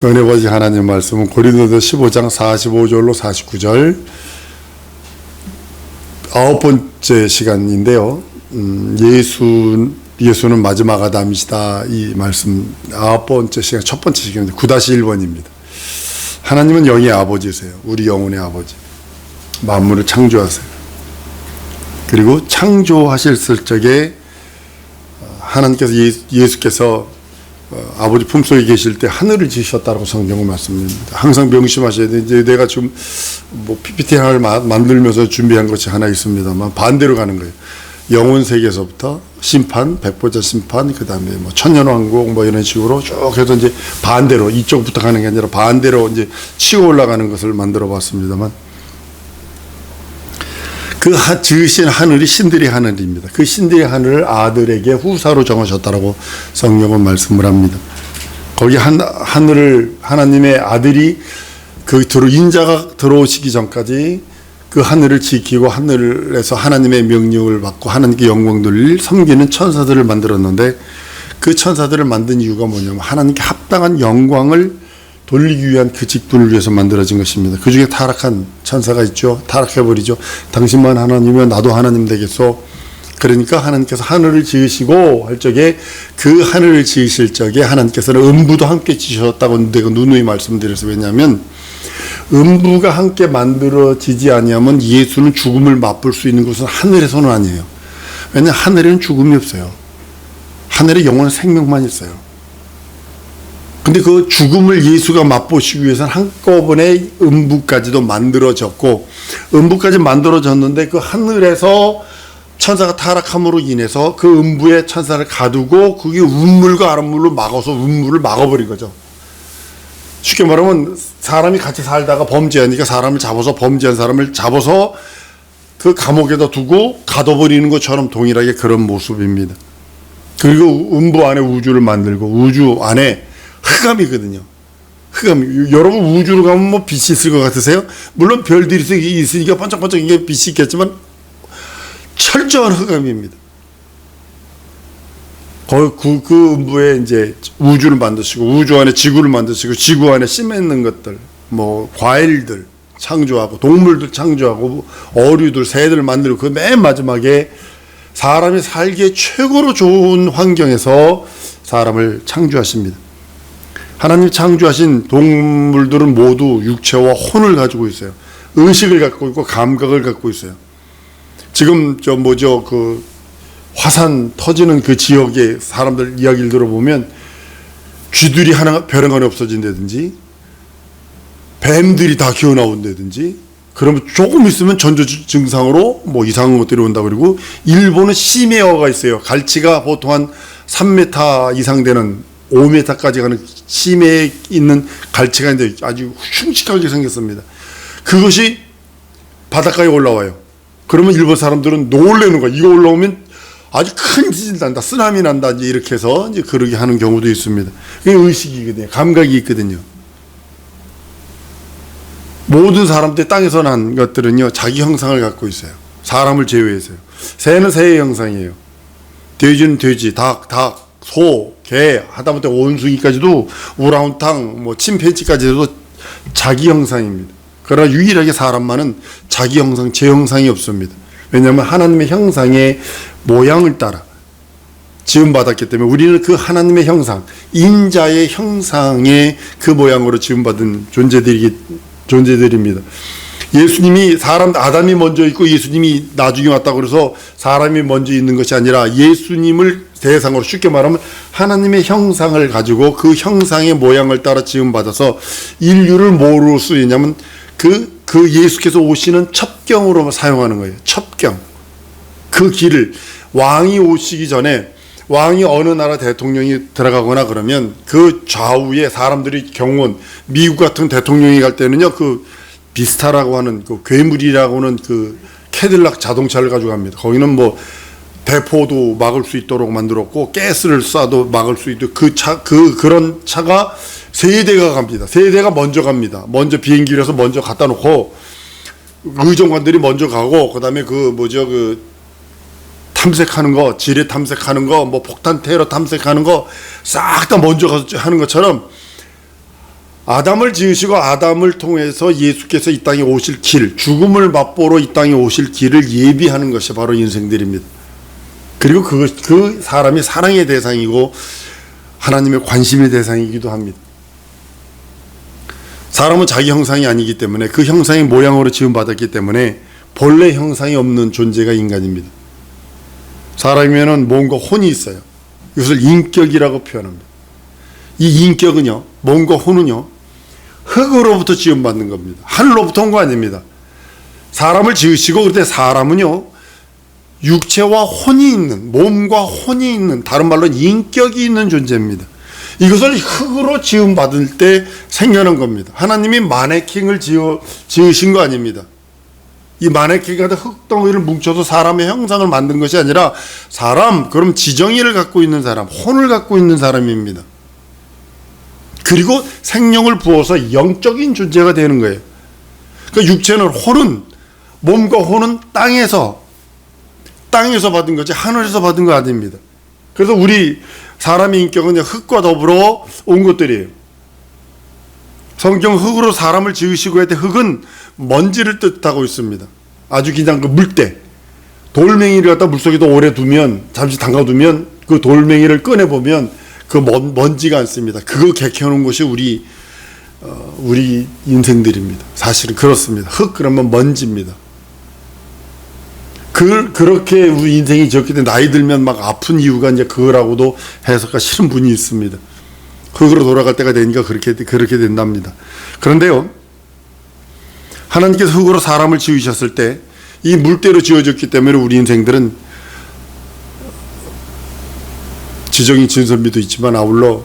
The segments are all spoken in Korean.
은혜 버지 하나님 말씀은 고린도서 15장 45절로 49절 아홉 번째 시간인데요. 예수는 마지막 아담이시다. 이 말씀 아홉 번째 시간 첫 번째 시간인데 9-1번입니다. 하나님은 영의 아버지세요. 우리 영혼의 아버지. 만물을 창조하세요. 그리고 창조하실 적에 하나님께서 예수께서 아버지 품속에 계실 때 하늘을 지으셨다고 성경은 말씀합니다. 항상 명심하셔야 돼요. 이제 내가 지금 뭐 PPT 하나를 만들면서 준비한 것이 하나 있습니다만 반대로 가는 거예요. 영혼 세계에서부터 심판, 백보자 심판, 그 다음에 뭐 천년왕국 뭐 이런 식으로 쭉 해서 이제 반대로 이쪽부터 가는 게 아니라 반대로 이제 치고 올라가는 것을 만들어 봤습니다만 그 지으신 하늘이 신들의 하늘입니다. 그 신들의 하늘을 아들에게 후사로 정하셨다라고 성경은 말씀을 합니다. 거기 하늘을 하나님의 아들이 인자가 들어오시기 전까지 그 하늘을 지키고 하늘에서 하나님의 명령을 받고 하나님께 영광 돌릴 섬기는 천사들을 만들었는데 그 천사들을 만든 이유가 뭐냐면 하나님께 합당한 영광을 돌리기 위한 그 직분을 위해서 만들어진 것입니다. 그 중에 타락한 천사가 있죠. 타락해버리죠. 당신만 하나님이면 나도 하나님 되겠소. 그러니까 하나님께서 하늘을 지으시고 할 적에 그 하늘을 지으실 적에 하나님께서는 음부도 함께 지으셨다고 내가 누누이 말씀드렸어요. 왜냐하면 음부가 함께 만들어지지 아니하면 예수는 죽음을 맛볼 수 있는 곳은 하늘에서는 아니에요. 왜냐하면 하늘에는 죽음이 없어요. 하늘에 영원한 생명만 있어요. 근데 그 죽음을 예수가 맛보시기 위해서는 한꺼번에 음부까지도 만들어졌고 음부까지 만들어졌는데 그 하늘에서 천사가 타락함으로 인해서 그 음부에 천사를 가두고 그게 운물과 아랫물로 막아서 운물을 막아버린 거죠. 쉽게 말하면 사람이 같이 살다가 범죄하니까 사람을 잡아서 범죄한 사람을 잡아서 그 감옥에다 두고 가둬버리는 것처럼 동일하게 그런 모습입니다. 그리고 음부 안에 우주를 만들고 우주 안에 흑암이거든요. 흑암. 여러분 우주로 가면 뭐 빛이 있을 것 같으세요? 물론 별들이 있으니까 반짝반짝 이게 빛이 있겠지만 철저한 흑암입니다. 그 음부에 이제 우주를 만드시고 우주 안에 지구를 만드시고 지구 안에 씨 맺는 것들, 뭐 과일들 창조하고 동물들 창조하고 어류들 새들 만들고 그 맨 마지막에 사람이 살기에 최고로 좋은 환경에서 사람을 창조하십니다. 하나님 창조하신 동물들은 모두 육체와 혼을 가지고 있어요. 의식을 갖고 있고 감각을 갖고 있어요. 지금 그 화산 터지는 그 지역의 사람들 이야기를 들어보면 쥐들이 벼랑 안에 없어진다든지 뱀들이 다 기어나온다든지 그러면 조금 있으면 전조 증상으로 뭐 이상한 것들이 온다. 그리고 일본은 심해어가 있어요. 갈치가 보통 한 3m 이상 되는 5m까지 가는 심해에 있는 갈치가 있는데 아주 흉측하게 생겼습니다. 그것이 바닷가에 올라와요. 그러면 일본 사람들은 놀래는 거야. 이거 올라오면 아주 큰 지진 난다, 쓰나미 난다, 이제 이렇게 해서 이제 그러게 하는 경우도 있습니다. 그게 의식이거든요. 감각이 있거든요. 모든 사람들 땅에서 난 것들은요, 자기 형상을 갖고 있어요. 사람을 제외해서요. 새는 새의 형상이에요. 돼지는 돼지, 닭, 소, 개, 하다못해 원숭이까지도 우랑우탕, 뭐 침팬지까지도 자기 형상입니다. 그러나 유일하게 사람만은 자기 형상, 제 형상이 없습니다. 왜냐하면 하나님의 형상의 모양을 따라 지음받았기 때문에 우리는 그 하나님의 형상, 인자의 형상의 그 모양으로 지음받은 존재들입니다. 예수님이 아담이 먼저 있고 예수님이 나중에 왔다고 그래서 사람이 먼저 있는 것이 아니라 예수님을 대상으로 쉽게 말하면 하나님의 형상을 가지고 그 형상의 모양을 따라 지음받아서 인류를 뭐로 쓰이냐면 그 예수께서 오시는 첩경으로 사용하는 거예요. 첩경. 그 길을 왕이 오시기 전에 왕이 어느 나라 대통령이 들어가거나 그러면 그 좌우에 사람들이 경호원, 미국 같은 대통령이 갈 때는요, 그 비스타라고 하는 그 괴물이라고 하는 그 캐딜락 자동차를 가지고 갑니다. 거기는 뭐 대포도 막을 수 있도록 만들었고 가스를 쏴도 막을 수 있도록 그런 차가 세 대가 갑니다. 세 대가 먼저 갑니다. 먼저 비행기에서 먼저 갖다 놓고 의정관들이 먼저 가고 그다음에 탐색하는 거, 지뢰 탐색하는 거, 뭐 폭탄 테러 탐색하는 거 싹 다 먼저 가서 하는 것처럼 아담을 지으시고 아담을 통해서 예수께서 이 땅에 오실 길, 죽음을 맛보러 이 땅에 오실 길을 예비하는 것이 바로 인생들입니다. 그리고 그 사람이 사랑의 대상이고 하나님의 관심의 대상이기도 합니다. 사람은 자기 형상이 아니기 때문에 그 형상의 모양으로 지음받았기 때문에 본래 형상이 없는 존재가 인간입니다. 사람이면은 몸과 혼이 있어요. 이것을 인격이라고 표현합니다. 이 인격은요, 몸과 혼은요, 흙으로부터 지음받는 겁니다. 하늘로부터 온 거 아닙니다. 사람을 지으시고 그때 사람은요, 육체와 혼이 있는, 몸과 혼이 있는, 다른 말로 인격이 있는 존재입니다. 이것을 흙으로 지음받을 때 생겨난 겁니다. 하나님이 마네킹을 지으신 거 아닙니다. 이 마네킹과 흙덩이를 뭉쳐서 사람의 형상을 만든 것이 아니라 사람, 그럼 지정의를 갖고 있는 사람, 혼을 갖고 있는 사람입니다. 그리고 생명을 부어서 영적인 존재가 되는 거예요. 그러니까 육체는, 혼은, 몸과 혼은 땅에서 받은 거지 하늘에서 받은 거 아닙니다. 그래서 우리 사람의 인격은 흙과 더불어 온 것들이에요. 성경 흙으로 사람을 지으시고 할 때 흙은 먼지를 뜻하고 있습니다. 아주 그냥 그 물때, 돌멩이를 갖다 물속에다 오래 두면, 잠시 담가두면 그 돌멩이를 꺼내보면 그 먼지가 않습니다. 그거 개켜놓은 것이 우리 인생들입니다. 사실은 그렇습니다. 흙 그러면 먼지입니다. 그렇게 우리 인생이 적게 된, 나이 들면 막 아픈 이유가 이제 그거라고도 해석하시는 분이 있습니다. 흙으로 돌아갈 때가 되니까 그렇게 된답니다. 그런데요, 하나님께서 흙으로 사람을 지으셨을 때 이 물대로 지어졌기 때문에 우리 인생들은 지정인 진선미도 있지만 아울러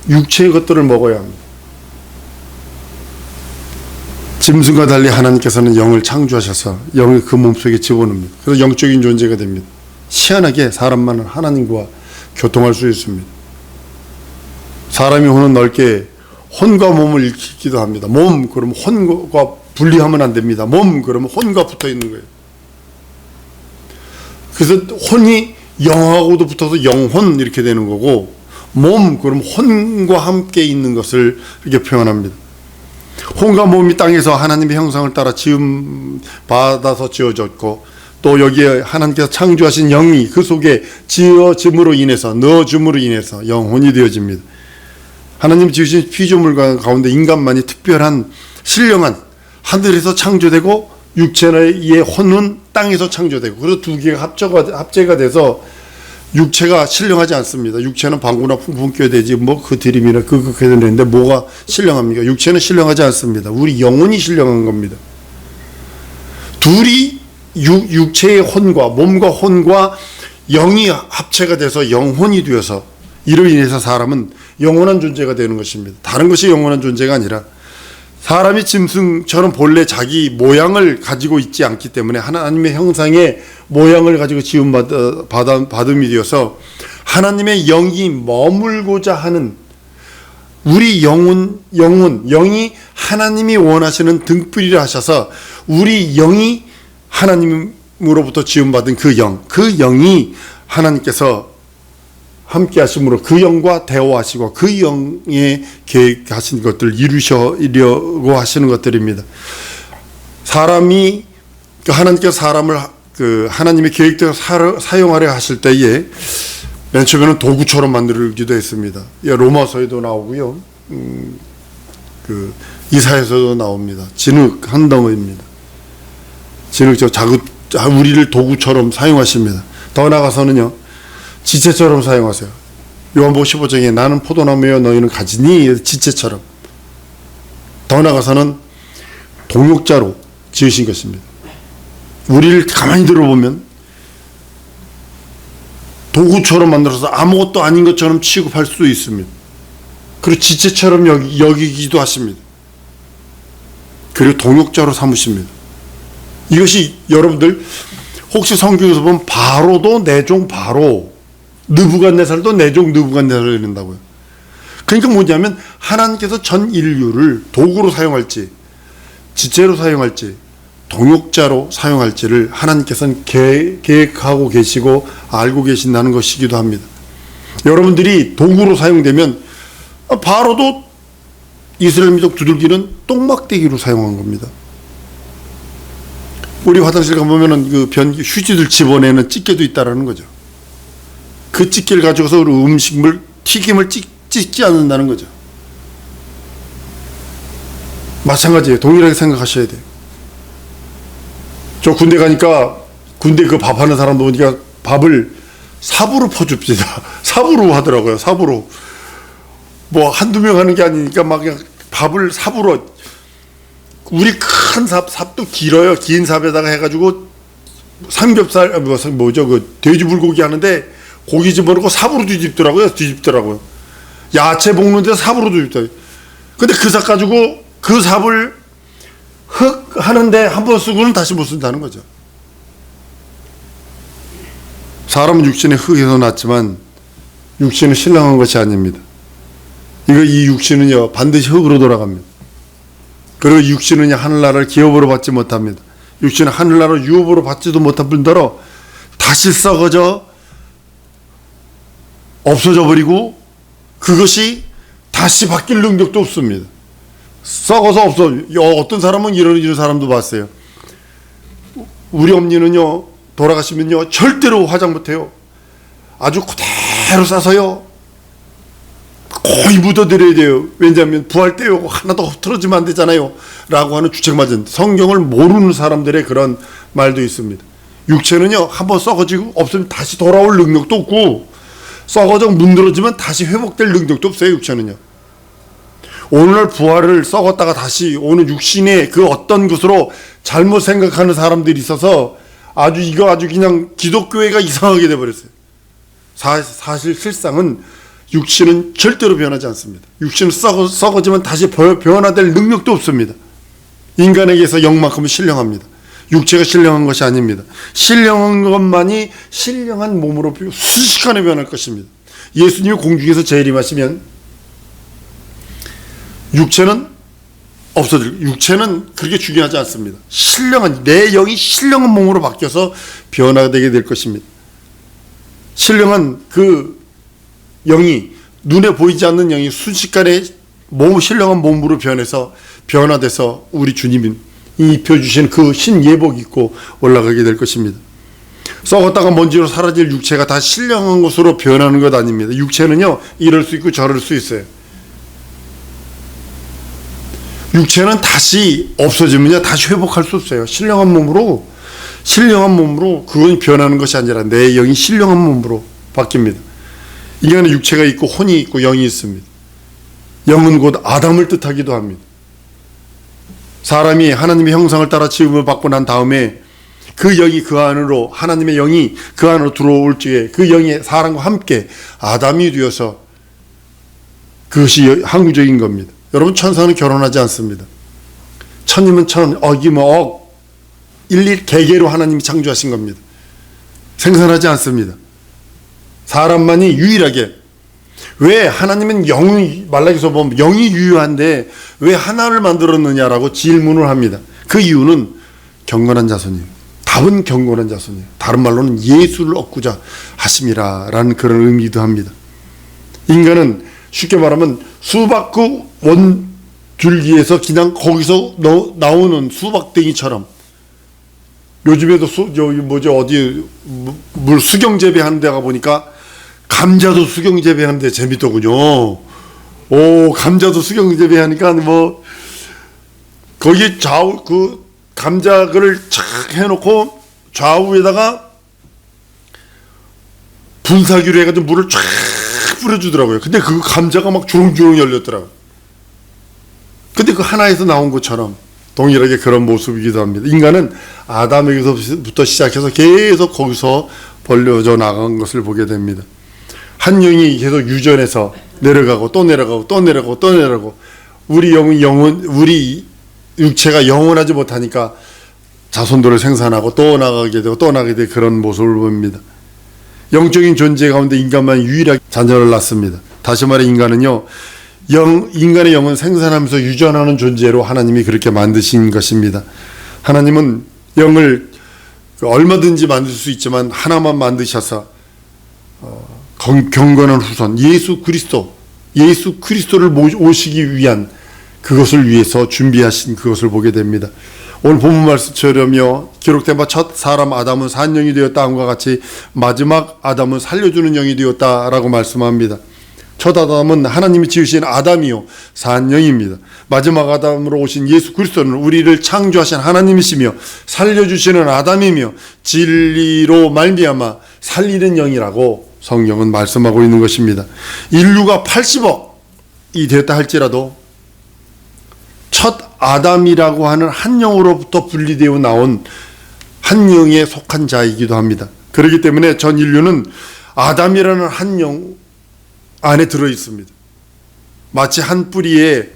육체의 것들을 먹어야 합니다. 짐승과 달리 하나님께서는 영을 창조하셔서 영을 그 몸속에 집어넣습니다. 그래서 영적인 존재가 됩니다. 희한하게 사람만은 하나님과 교통할 수 있습니다. 사람이 혼은 넓게 혼과 몸을 일으키기도 합니다. 몸 그러면 혼과 분리하면 안 됩니다. 몸 그러면 혼과 붙어 있는 거예요. 그래서 혼이 영하고도 붙어서 영혼 이렇게 되는 거고, 몸 그러면 혼과 함께 있는 것을 이렇게 표현합니다. 혼과 몸이 땅에서 하나님의 형상을 따라 받아서 지어졌고, 또 여기에 하나님께서 창조하신 영이 그 속에 지어짐으로 인해서, 넣어줌으로 인해서 영혼이 되어집니다. 하나님 지으신 피조물 가운데 인간만이 특별한 신령한 하늘에서 창조되고 육체의 혼은 땅에서 창조되고, 그래서 두 개가 합체가 돼서 육체가 신령하지 않습니다. 육체는 방구나 풍풍 껴야 되지 뭐 그 드림이나 그렇게 되는데 뭐가 신령합니까? 육체는 신령하지 않습니다. 우리 영혼이 신령한 겁니다. 둘이 육체의 혼과 몸과 혼과 영이 합체가 돼서 영혼이 되어서, 이로 인해서 사람은 영원한 존재가 되는 것입니다. 다른 것이 영원한 존재가 아니라, 사람이 짐승처럼 본래 자기 모양을 가지고 있지 않기 때문에 하나님의 형상의 모양을 가지고 지음받음이 되어서 하나님의 영이 머물고자 하는 우리 영이 하나님이 원하시는 등불이라 하셔서 우리 영이 하나님으로부터 지음받은 그 영이 하나님께서 함께 하심으로 그 영과 대화하시고 그 영의 계획하신 것들을 이루시려고 하시는 것들입니다. 하나님께서 사람을 하나님의 계획대로 사용하려 하실 때에 맨 처음에는 도구처럼 만들기도 했습니다. 로마서에도 나오고요, 이사야서도 나옵니다. 진흙 한 덩어리입니다. 우리를 도구처럼 사용하십니다. 더 나아가서는요, 지체처럼 사용하세요. 요한복음 15장에 나는 포도나무여 너희는 가지니, 지체처럼. 더 나아가서는 동역자로 지으신 것입니다. 우리를 가만히 들어보면 도구처럼 만들어서 아무것도 아닌 것처럼 취급할 수 있습니다. 그리고 지체처럼 여기기도 하십니다. 그리고 동역자로 삼으십니다. 이것이 여러분들 혹시 성경에서 보면 바로도 내종 바로, 느부갓네살도 내종 느부갓네살을 이른다고요. 그러니까 뭐냐면 하나님께서 전 인류를 도구로 사용할지 지체로 사용할지 동역자로 사용할지를 하나님께서는 계획하고 계시고 알고 계신다는 것이기도 합니다. 여러분들이 도구로 사용되면 바로도 이스라엘 민족 두들기는 똥막대기로 사용한 겁니다. 우리 화장실 가보면은 그 휴지들 집어내는 집게도 있다라는 거죠. 그 집게를 가지고서 우리 튀김을 찢지 않는다는 거죠. 마찬가지예요. 동일하게 생각하셔야 돼요. 저 군대 가니까 군대 그 밥하는 사람도 보니까 밥을 삽으로 퍼줍니다. 삽으로 하더라고요. 삽으로. 뭐 한두 명 하는 게 아니니까 막 그냥 밥을 삽으로, 우리 큰 삽도 길어요. 긴 삽에다가 해가지고 삼겹살, 뭐죠, 그 돼지 불고기 하는데 고기 집어넣고 삽으로 뒤집더라고요. 야채 볶는데 삽으로 뒤집더라고요. 근데 그 삽 가지고 그 삽을 흙 하는데 한 번 쓰고는 다시 못 쓴다는 거죠. 사람은 육신의 흙에서 났지만 육신은 신령한 것이 아닙니다. 이 육신은요 반드시 흙으로 돌아갑니다. 그리고 육신은 하늘나라를 기업으로 받지 못합니다. 육신은 하늘나라를 유업으로 받지도 못할 뿐더러 다시 썩어져 없어져 버리고 그것이 다시 바뀔 능력도 없습니다. 썩어서 없어. 어떤 사람은 이런 사람도 봤어요. 우리 엄니는요 돌아가시면요 절대로 화장 못해요. 아주 그대로 싸서요 거의 묻어드려야 돼요. 왜냐하면 부활 때요 하나도 흐트러지면 안 되잖아요 라고 하는 주책맞은, 성경을 모르는 사람들의 그런 말도 있습니다. 육체는요 한번 썩어지고 없으면 다시 돌아올 능력도 없고, 썩어져 문드러지면 다시 회복될 능력도 없어요. 육체는요. 오늘날 부활을 썩었다가 다시 오는 육신의 그 어떤 것으로 잘못 생각하는 사람들이 있어서 아주 그냥 기독교회가 이상하게 돼버렸어요. 사실 실상은 육신은 절대로 변하지 않습니다. 육신은 썩어지면 다시 변화될 능력도 없습니다. 인간에게서 영만큼은 신령합니다. 육체가 신령한 것이 아닙니다. 신령한 것만이 신령한 몸으로 순식간에 변할 것입니다. 예수님이 공중에서 재림하시면 육체는 없어질, 육체는 그렇게 중요하지 않습니다. 신령한, 내 영이 신령한 몸으로 바뀌어서 변화되게 될 것입니다. 신령한 그 영이, 눈에 보이지 않는 영이 순식간에 신령한 몸으로 변화돼서 우리 주님이 입혀주신 그 신예복 입고 올라가게 될 것입니다. 썩었다가 먼지로 사라질 육체가 다 신령한 것으로 변하는 것 아닙니다. 육체는요 이럴 수 있고 저럴 수 있어요. 육체는 다시 없어지면요 다시 회복할 수 없어요. 신령한 몸으로 그건 변하는 것이 아니라 내 영이 신령한 몸으로 바뀝니다. 인간은 육체가 있고 혼이 있고 영이 있습니다. 영은 곧 아담을 뜻하기도 합니다. 사람이 하나님의 형상을 따라 지음을 받고 난 다음에 그 영이 그 안으로, 하나님의 영이 그 안으로 들어올 적에 그 영이 사람과 함께 아담이 되어서 그것이 항구적인 겁니다. 여러분, 천사는 결혼하지 않습니다. 천이면 천, 억이면 억, 일일 개개로 하나님이 창조하신 겁니다. 생산하지 않습니다. 사람만이 유일하게, 왜 하나님은 영이, 말라기서 보면 영이 유효한데 왜 하나를 만들었느냐라고 질문을 합니다. 그 이유는 경건한 자손이에요. 답은 경건한 자손이에요. 다른 말로는 예수를 얻고자 하심이라 라는 그런 의미도 합니다. 인간은 쉽게 말하면 수박 그 원줄기에서 그냥 거기서 나오는 수박땡이처럼, 요즘에도 어디 물 수경 재배하는 데가 보니까 감자도 수경 재배하는 데 재밌더군요. 감자도 수경 재배하니까 거기 좌우 그 감자를 착 해놓고 좌우에다가 분사기로 해가지고 물을 쫙 뿌려주더라고요. 근데 그 감자가 막 주렁주렁 열렸더라고요. 근데 그 하나에서 나온 것처럼 동일하게 그런 모습이기도 합니다. 인간은 아담에게서부터 시작해서 계속 거기서 벌려져 나간 것을 보게 됩니다. 한 영이 계속 유전해서 내려가고 또 내려가고 또 내려가고 또 내려가고, 우리 육체가 영원하지 못하니까 자손들을 생산하고 또 나가게 되고 또 나가게 되고 그런 모습을 봅니다. 영적인 존재 가운데 인간만 유일하게 자녀를 낳습니다. 다시 말해 인간은요, 인간의 영은 생산하면서 유전하는 존재로 하나님이 그렇게 만드신 것입니다. 하나님은 영을 얼마든지 만들 수 있지만 하나만 만드셔서 경건한 후손 예수 그리스도를 오시기 위한 그것을 위해서 준비하신 그것을 보게 됩니다. 오늘 본문 말씀처럼요, 기록된 바 첫 사람 아담은 산 영이 되었다 함과 같이 마지막 아담은 살려주는 영이 되었다라고 말씀합니다. 첫 아담은 하나님이 지으신 아담이요 산 영입니다. 마지막 아담으로 오신 예수 그리스도는 우리를 창조하신 하나님이시며 살려주시는 아담이며 진리로 말미암아 살리는 영이라고 성경은 말씀하고 있는 것입니다. 인류가 80억이 되었다 할지라도 첫 아담이라고 하는 한 영으로부터 분리되어 나온 한 영에 속한 자이기도 합니다. 그렇기 때문에 전 인류는 아담이라는 한 영 안에 들어 있습니다. 마치 한 뿌리에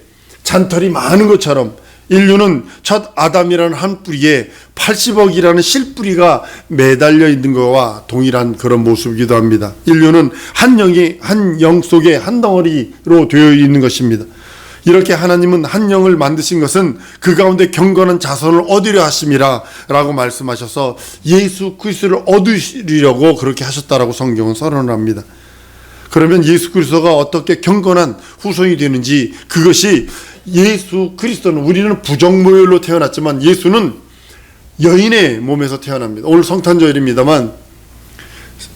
잔털이 많은 것처럼 인류는 첫 아담이라는 한 뿌리에 80억이라는 실뿌리가 매달려 있는 것과 동일한 그런 모습이기도 합니다. 인류는 한 영 속에 한 덩어리로 되어 있는 것입니다. 이렇게 하나님은 한 영을 만드신 것은 그 가운데 경건한 자손을 얻으려 하심이라 라고 말씀하셔서 예수 그리스도를 얻으시려고 그렇게 하셨다라고 성경은 선언합니다. 그러면 예수 그리스도가 어떻게 경건한 후손이 되는지, 그것이 예수 그리스도는, 우리는 부정모혈로 태어났지만 예수는 여인의 몸에서 태어납니다. 오늘 성탄절입니다만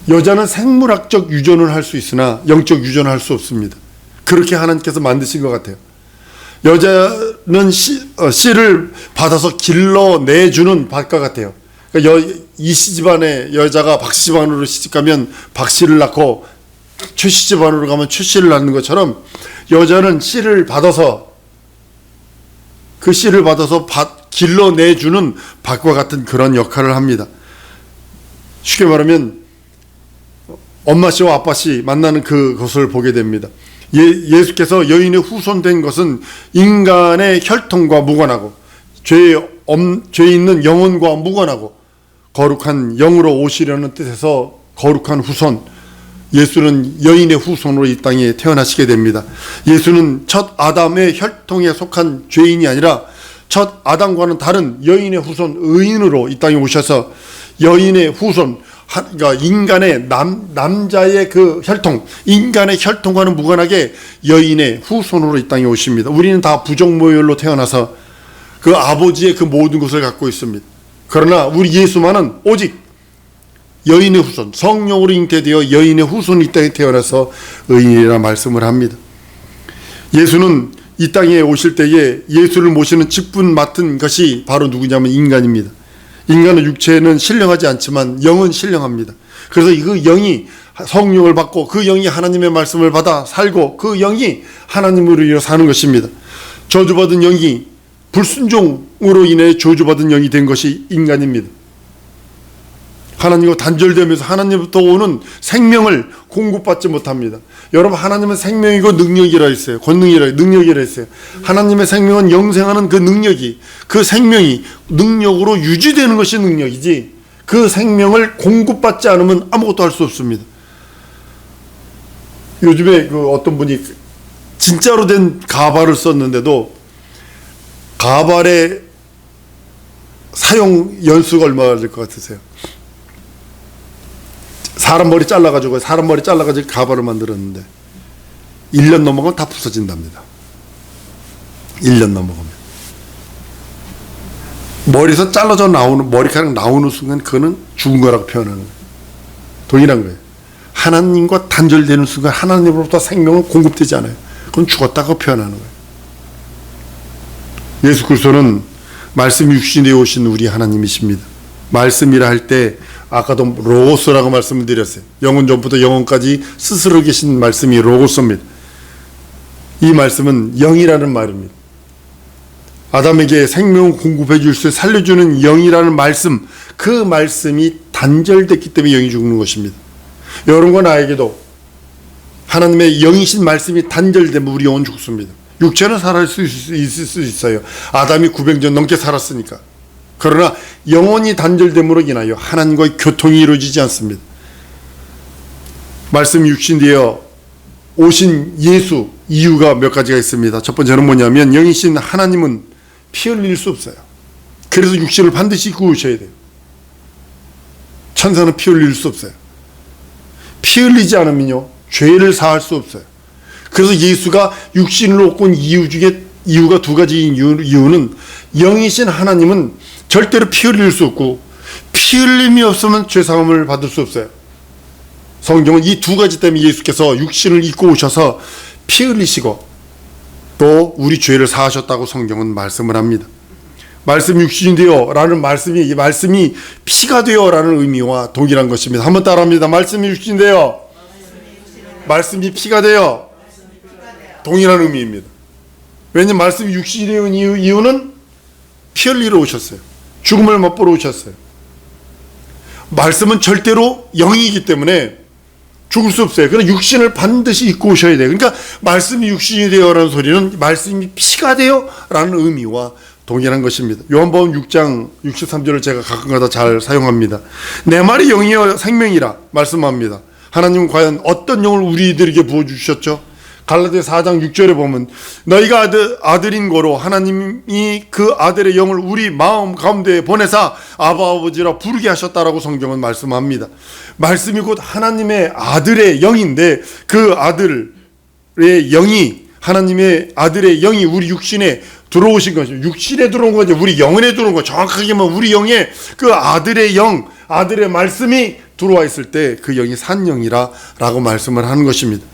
여자는 생물학적 유전을 할 수 있으나 영적 유전을 할 수 없습니다. 그렇게 하나님께서 만드신 것 같아요. 여자는 씨를 받아서 길러내주는 밭과 같아요. 그러니까 이씨 집안의 여자가 박씨 집안으로 시집가면 박씨를 낳고 최씨 집안으로 가면 최씨를 낳는 것처럼 여자는 씨를 받아서 그 씨를 받아서 길러내주는 밭과 같은 그런 역할을 합니다. 쉽게 말하면 엄마 씨와 아빠 씨 만나는 그것을 보게 됩니다. 예수께서 여인의 후손된 것은 인간의 혈통과 무관하고 죄 있는 영혼과 무관하고 거룩한 영으로 오시려는 뜻에서 거룩한 후손, 예수는 여인의 후손으로 이 땅에 태어나시게 됩니다. 예수는 첫 아담의 혈통에 속한 죄인이 아니라 첫 아담과는 다른 여인의 후손, 의인으로 이 땅에 오셔서 여인의 후손, 그러니까 인간의 남자의 그 혈통, 인간의 혈통과는 무관하게 여인의 후손으로 이 땅에 오십니다. 우리는 다 부정모혈로 태어나서 그 아버지의 그 모든 것을 갖고 있습니다. 그러나 우리 예수만은 오직 여인의 후손, 성령으로 잉태되어 여인의 후손이 이 땅에 태어나서 의인이라 말씀을 합니다. 예수는 이 땅에 오실 때에 예수를 모시는 직분 맡은 것이 바로 누구냐면 인간입니다. 인간은 육체는 신령하지 않지만 영은 신령합니다. 그래서 그 영이 성령을 받고 그 영이 하나님의 말씀을 받아 살고 그 영이 하나님으로 인해 사는 것입니다. 저주받은 영이 불순종으로 인해 저주받은 영이 된 것이 인간입니다. 하나님과 단절되면서 하나님부터 오는 생명을 공급받지 못합니다. 여러분, 하나님은 생명이고 능력이라 했어요. 능력이라 했어요. 하나님의 생명은 영생하는 그 능력이, 그 생명이 능력으로 유지되는 것이 능력이지, 그 생명을 공급받지 않으면 아무것도 할 수 없습니다. 요즘에 그 어떤 분이 진짜로 된 가발을 썼는데도 가발의 사용 연수가 얼마나 될 것 같으세요? 사람 머리 잘라가지고 가발을 만들었는데 1년 넘어가면 다 부서진답니다. 1년 넘어가면 머리에서 잘라져 나오는, 머리카락 나오는 순간 그거는 죽은 거라고 표현하는 거예요. 동일한 거예요. 하나님과 단절되는 순간 하나님으로부터 생명은 공급되지 않아요. 그건 죽었다고 표현하는 거예요. 예수 그리스도는 말씀 육신이 되어 오신 우리 하나님이십니다. 말씀이라 할 때 아까도 로고스라고 말씀을 드렸어요. 영원 전부터 영원까지 스스로 계신 말씀이 로고스입니다. 이 말씀은 영이라는 말입니다. 아담에게 생명을 공급해 줄 수 살려주는 영이라는 말씀, 그 말씀이 단절됐기 때문에 영이 죽는 것입니다. 여러분과 나에게도 하나님의 영이신 말씀이 단절되면 우리 영은 죽습니다. 육체는 살아날 수 있을 수 있어요. 아담이 900년 넘게 살았으니까. 그러나 영혼이 단절됨으로 인하여 하나님과의 교통이 이루어지지 않습니다. 말씀 육신되어 오신 예수, 이유가 몇 가지가 있습니다. 첫 번째는 뭐냐면 영이신 하나님은 피 흘릴 수 없어요. 그래서 육신을 반드시 입고 오셔야 돼요. 천사는 피 흘릴 수 없어요. 피 흘리지 않으면요 죄를 사할 수 없어요. 그래서 예수가 육신을 얻고 온 이유 중에 이유가 두 가지인 이유는 영이신 하나님은 절대로 피 흘릴 수 없고 피 흘림이 없으면 죄사함을 받을 수 없어요. 성경은 이 두 가지 때문에 예수께서 육신을 입고 오셔서 피 흘리시고 또 우리 죄를 사하셨다고 성경은 말씀을 합니다. 말씀이 육신이 되어 라는 말씀이 피가 되어 라는 의미와 동일한 것입니다. 한번 따라합니다. 말씀이 육신이 되어, 말씀이 피가 되어, 동일한 의미입니다. 왜냐하면 말씀이 육신이 되는 이유는 피 흘리러 오셨어요. 죽음을 맛보러 오셨어요. 말씀은 절대로 영이기 때문에 죽을 수 없어요. 그러나 육신을 반드시 입고 오셔야 돼요. 그러니까 말씀이 육신이 되어라는 소리는 말씀이 피가 되어라는 의미와 동일한 것입니다. 요한복음 6장 63절을 제가 가끔가다 잘 사용합니다. 내 말이 영이여 생명이라 말씀합니다. 하나님은 과연 어떤 영을 우리들에게 부어주셨죠? 갈라디아 4장 6절에 보면 너희가 아들인 거로 하나님이 그 아들의 영을 우리 마음 가운데 보내사 아바 아버지라 부르게 하셨다라고 성경은 말씀합니다. 말씀이 곧 하나님의 아들의 영인데 그 아들의 영이, 하나님의 아들의 영이 우리 육신에 들어오신 거죠. 육신에 들어온 거죠. 우리 영혼에 들어온 거. 정확하게 말하면 우리 영에 그 아들의 영, 아들의 말씀이 들어와 있을 때 그 영이 산 영이라 라고 말씀을 하는 것입니다.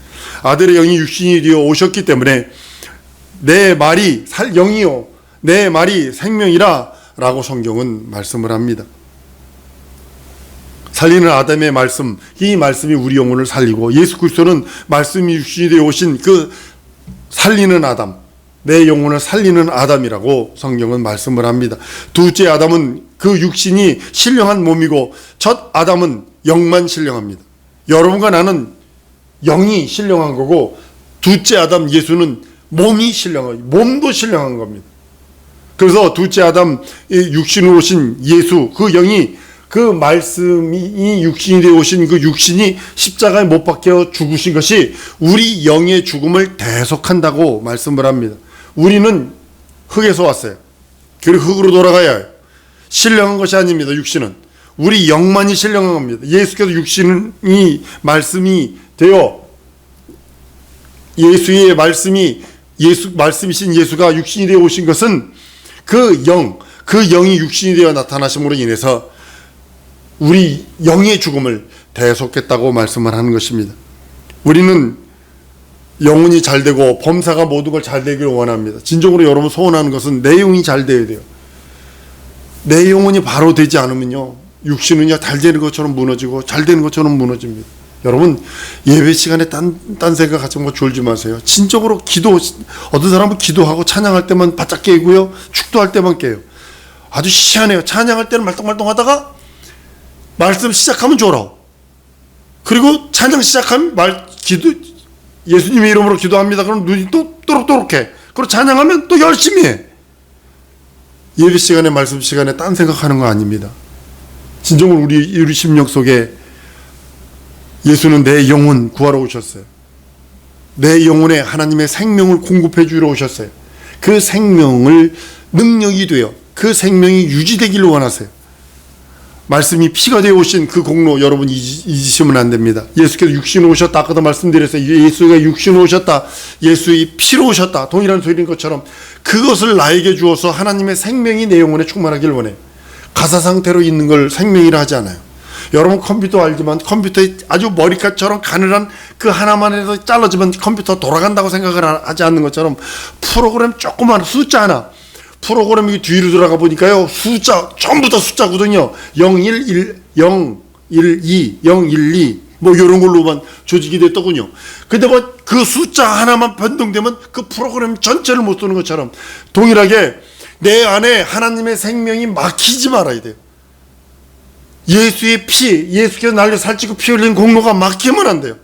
아들의 영이 육신이 되어 오셨기 때문에 내 말이 영이요 내 말이 생명이라 라고 성경은 말씀을 합니다. 살리는 아담의 말씀, 이 말씀이 우리 영혼을 살리고 예수 그리스도는 말씀이 육신이 되어 오신 그 살리는 아담, 내 영혼을 살리는 아담이라고 성경은 말씀을 합니다. 둘째 아담은 그 육신이 신령한 몸이고 첫 아담은 영만 신령합니다. 여러분과 나는 영이 신령한 거고 둘째 아담 예수는 몸이 신령한, 몸도 신령한 겁니다. 그래서 둘째 아담 육신으로 오신 예수, 그 영이, 그 말씀이 육신이 되어 오신 그 육신이 십자가에 못 박혀 죽으신 것이 우리 영의 죽음을 대속한다고 말씀을 합니다. 우리는 흙에서 왔어요. 그리고 흙으로 돌아가야 해요. 신령한 것이 아닙니다. 육신은 우리 영만이 신령한 겁니다. 예수께서 육신이 말씀이 되어 예수의 말씀이 말씀이신 예수가 육신이 되어 오신 것은 그 영이 육신이 되어 나타나심으로 인해서 우리 영의 죽음을 대속했다고 말씀을 하는 것입니다. 우리는 영혼이 잘 되고 범사가 모든 걸 잘 되기를 원합니다. 진정으로 여러분 소원하는 것은 내 영이 잘 되어야 돼요. 내 영혼이 바로 되지 않으면요, 육신은요 잘 되는 것처럼 무너지고 잘 되는 것처럼 무너집니다. 여러분 예배 시간에 딴 생각하지 뭐 졸지 마세요. 진정으로 어떤 사람은 기도하고 찬양할 때만 바짝 깨고요, 축도할 때만 깨요. 아주 희한해요. 찬양할 때는 말똥말똥하다가 말씀 시작하면 졸아. 그리고 찬양 시작하면 예수님의 이름으로 기도합니다. 그럼 눈이 또 또록또록해. 그리고 찬양하면 또 열심히 해. 예배 시간에, 말씀 시간에 딴 생각하는 거 아닙니다. 진정으로 우리 심령 속에 예수는 내 영혼 구하러 오셨어요. 내 영혼에 하나님의 생명을 공급해 주러 오셨어요. 그 생명을 능력이 되어 그 생명이 유지되기를 원하세요. 말씀이 피가 되어 오신 그 공로 여러분 잊으시면 안 됩니다. 예수께서 육신으로 오셨다. 아까도 말씀드렸어요. 예수가 육신으로 오셨다. 예수의 피로 오셨다. 동일한 소리인 것처럼 그것을 나에게 주어서 하나님의 생명이 내 영혼에 충만하기를 원해요. 가사 상태로 있는 걸 생명이라 하지 않아요. 여러분 컴퓨터 알지만 컴퓨터에 아주 머리카락처럼 가늘한 그 하나만 해서 잘라지면 컴퓨터 돌아간다고 생각을 하지 않는 것처럼 프로그램 조그만 숫자 하나, 프로그램이 뒤로 들어가 보니까요, 숫자 전부 다 숫자거든요. 011, 012, 012 뭐 이런 걸로만 조직이 됐더군요. 근데 뭐 그 숫자 하나만 변동되면 그 프로그램 전체를 못 쓰는 것처럼 동일하게 내 안에 하나님의 생명이 막히지 말아야 돼요. 예수의 피, 예수께서 날려 살찌고 피 흘린 공로가 막히면 안 돼요.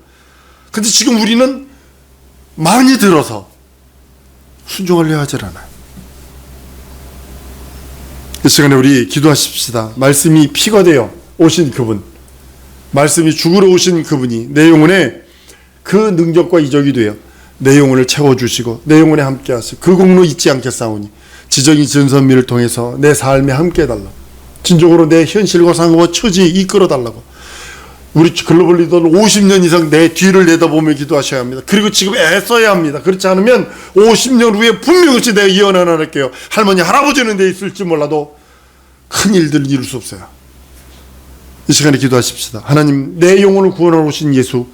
근데 지금 우리는 많이 들어서 순종하려 하질 않아요. 이 시간에 우리 기도하십시다. 말씀이 피가 되어 오신 그분, 말씀이 죽으러 오신 그분이 내 영혼에 그 능력과 이적이 되어 내 영혼을 채워주시고 내 영혼에 함께 하시고 그 공로 잊지 않겠사오니 지정이 전선미를 통해서 내 삶에 함께 해달라. 진정으로 내 현실과 상황과 처지 이끌어 달라고. 우리 글로벌 리더는 50년 이상 내 뒤를 내다보며 기도하셔야 합니다. 그리고 지금 애써야 합니다. 그렇지 않으면 50년 후에 분명히 내가 예언 하나 할게요. 할머니 할아버지는 돼 있을지 몰라도 큰 일들을 이룰 수 없어요. 이 시간에 기도하십시다. 하나님, 내 영혼을 구원하러 오신 예수,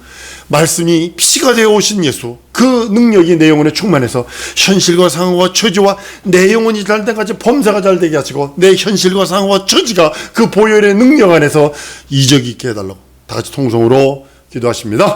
말씀이 피가 되어 오신 예수, 그 능력이 내 영혼에 충만해서 현실과 상황과 처지와 내 영혼이 잘 때까지 범사가 잘 되게 하시고 내 현실과 상황과 처지가 그 보혈의 능력 안에서 이적이 있게 해달라고 다 같이 통성으로 기도하십니다.